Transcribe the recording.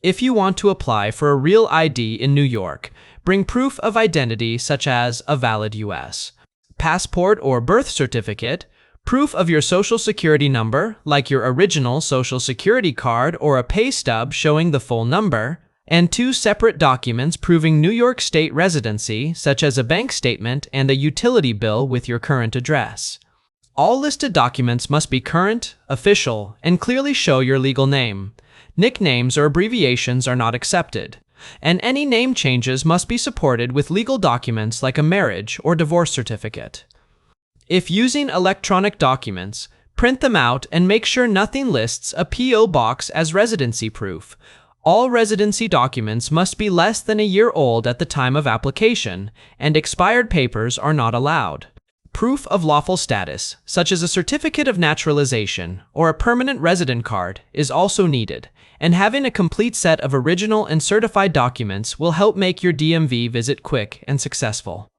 If you want to apply for a real ID in New York, bring proof of identity such as a valid U.S. passport or birth certificate, proof of your social security number, like your original social security card or a pay stub showing the full number, and 2 separate documents proving New York State residency, such as a bank statement and a utility bill with your current address. All listed documents must be current, official, and clearly show your legal name. Nicknames or abbreviations are not accepted, and any name changes must be supported with legal documents like a marriage or divorce certificate. If using electronic documents, print them out and make sure nothing lists a P.O. box as residency proof. All residency documents must be less than a year old at the time of application, and expired papers are not allowed. Proof of lawful status, such as a certificate of naturalization or a permanent resident card, is also needed, and having a complete set of original and certified documents will help make your DMV visit quick and successful.